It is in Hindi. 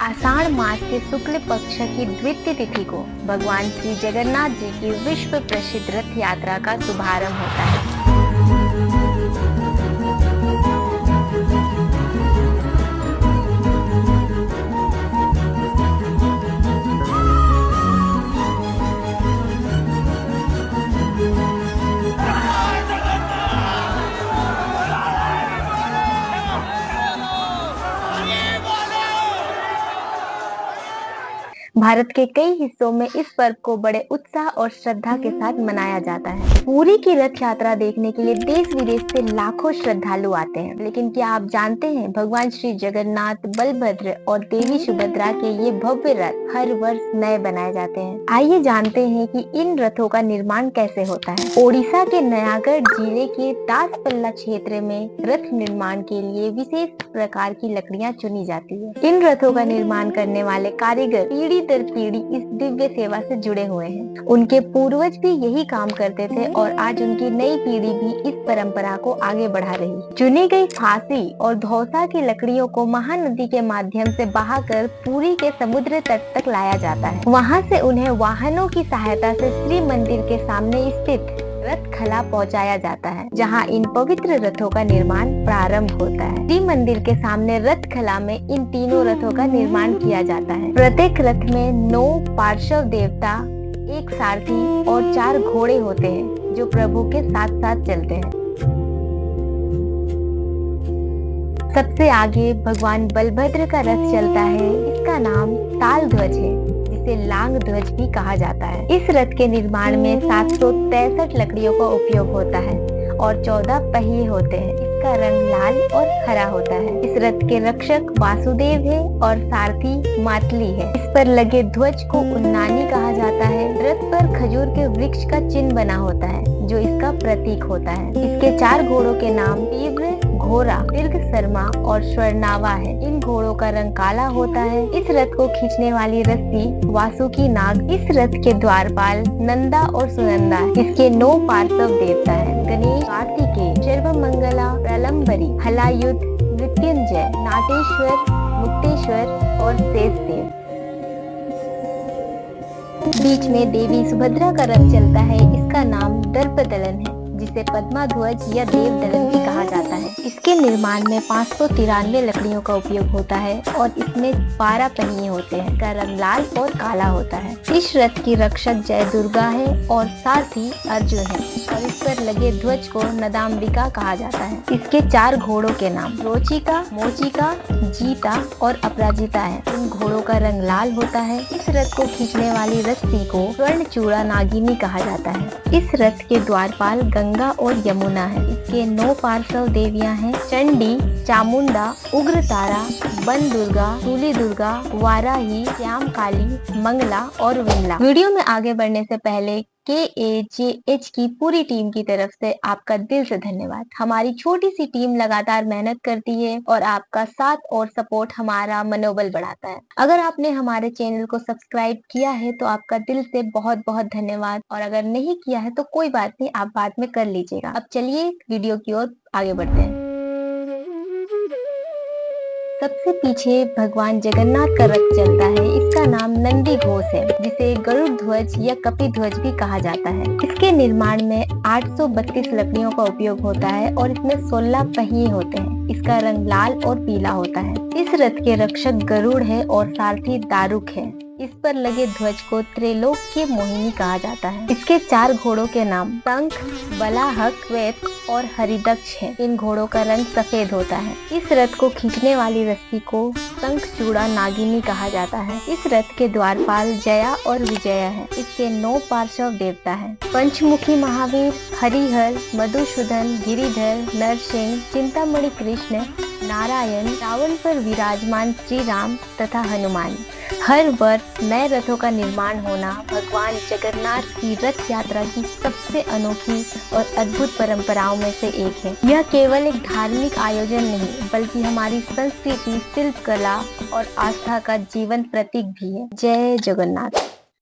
आषाढ़ मास के शुक्ल पक्ष की द्वितीय तिथि को भगवान श्री जगन्नाथ जी की विश्व प्रसिद्ध रथ यात्रा का शुभारंभ होता है। भारत के कई हिस्सों में इस पर्व को बड़े उत्साह और श्रद्धा के साथ मनाया जाता है। पुरी की रथ यात्रा देखने के लिए देश विदेश से लाखों श्रद्धालु आते हैं। लेकिन क्या आप जानते हैं, भगवान श्री जगन्नाथ, बलभद्र और देवी सुभद्रा के ये भव्य रथ हर वर्ष नए बनाए जाते हैं। आइए जानते हैं कि इन रथों का निर्माण कैसे होता है। ओडिशा के नयागढ़ जिले के दासपल्ला क्षेत्र में रथ निर्माण के लिए विशेष प्रकार की लकड़ियाँ चुनी जाती है। इन रथों का निर्माण करने वाले कारीगर पीढ़ी दर पीढ़ी इस दिव्य सेवा से जुड़े हुए हैं। उनके पूर्वज भी यही काम करते थे और आज उनकी नई पीढ़ी भी इस परंपरा को आगे बढ़ा रही। चुनी गई फांसी और धौसा की लकड़ियों को महानदी के माध्यम से बहाकर पुरी के समुद्र तट तक लाया जाता है। वहां से उन्हें वाहनों की सहायता से श्री मंदिर के सामने स्थित रथ खला पहुंचाया जाता है, जहां इन पवित्र रथों का निर्माण प्रारंभ होता है। श्री मंदिर के सामने रथ खला में इन तीनों रथों का निर्माण किया जाता है। प्रत्येक रथ में 9 पार्श्व देवता, 1 सारथी और 4 घोड़े होते हैं, जो प्रभु के साथ साथ चलते हैं। सबसे आगे भगवान बलभद्र का रथ चलता है। इसका नाम ताल ध्वज है, जिसे लांग ध्वज भी कहा जाता है। इस रथ के निर्माण में 763 लकड़ियों का उपयोग होता है और 14 पहिए होते हैं। इसका रंग लाल और हरा होता है। इस रथ के रक्षक वासुदेव है और सारथी मातली है। इस पर लगे ध्वज को उन्नानी कहा जाता है। रथ पर खजूर के वृक्ष का चिन्ह बना होता है, जो इसका प्रतीक होता है। इसके 4 घोड़ों के नाम तीव्र, घोरा, दीर्घ शर्मा और स्वर्णावा है। इन घोड़ों का रंग काला होता है। इस रथ को खींचने वाली रस्सी वासुकी नाग। इस रथ के द्वारपाल नंदा और सुनंदा। इसके 9 पार्श्व देवता है: गणेश, कार्तिकेय, सर्वमंगला, प्रलंबरी, हलायुध, मृत्युंजय, नाटेश्वर, मुक्तेश्वर और शेषदेव। बीच में देवी सुभद्रा का रथ चलता है। इसका नाम दर्पदलन है, जिसे पद्मा ध्वज या देव दलन भी कहा जाता है। इसके निर्माण में 593 लकड़ियों का उपयोग होता है और इसमें 12 पहिए होते हैं। इसका रंग लाल और काला होता है। इस रथ की रक्षक जय दुर्गा है और सारथी अर्जुन है और इस पर लगे ध्वज को नदाम्बिका कहा जाता है। इसके 4 घोड़ों के नाम रोचिका, मोचिका, जीता और अपराजिता है। इन घोड़ों का रंग लाल होता है। इस रथ को खींचने वाली रस्सी को स्वर्णचूड़ा नागिनी कहा जाता है। इस रथ के द्वारपाल गंगा और यमुना है। इसके 9 पार्श्व देवियां हैं: चंडी, चामुंडा, उग्रतारा, वन दुर्गा, सूली दुर्गा, वाराही, श्याम काली, मंगला और विमला। वीडियो में आगे बढ़ने से पहले KAJH की पूरी टीम की तरफ से आपका दिल से धन्यवाद। हमारी छोटी सी टीम लगातार मेहनत करती है और आपका साथ और सपोर्ट हमारा मनोबल बढ़ाता है। अगर आपने हमारे चैनल को सब्सक्राइब किया है तो आपका दिल से बहुत बहुत धन्यवाद, और अगर नहीं किया है तो कोई बात नहीं, आप बाद में कर लीजिएगा। अब चलिए वीडियो की ओर आगे बढ़ते हैं। सबसे पीछे भगवान जगन्नाथ का रथ चलता है। इसका नाम नंदी घोष है, जिसे गरुड़ ध्वज या कपि ध्वज भी कहा जाता है। इसके निर्माण में 832 लकड़ियों का उपयोग होता है और इसमें 16 पहिए होते हैं। इसका रंग लाल और पीला होता है। इस रथ के रक्षक गरुड़ है और सारथी दारुक है। इस पर लगे ध्वज को त्रैलोक्य मोहिनी कहा जाता है। इसके 4 घोड़ों के नाम शंख, बलाहक, श्वेत और हरिदक्ष है। इन घोड़ों का रंग सफेद होता है। इस रथ को खींचने वाली रस्सी को शंखचूड़ा नागिनी कहा जाता है। इस रथ के द्वारपाल जया और विजया है। इसके 9 पार्श्व देवता है: पंचमुखी महावीर, हरिहर, मधुसूदन, गिरिधर, नरसिंह, चिंतामणि कृष्ण, नारायण, रावण पर विराजमान श्री राम तथा हनुमान। हर वर्ष नए रथों का निर्माण होना भगवान जगन्नाथ की रथ यात्रा की सबसे अनोखी और अद्भुत परंपराओं में से एक है। यह केवल एक धार्मिक आयोजन नहीं, बल्कि हमारी संस्कृति, शिल्प कला और आस्था का जीवंत प्रतीक भी है। जय जगन्नाथ।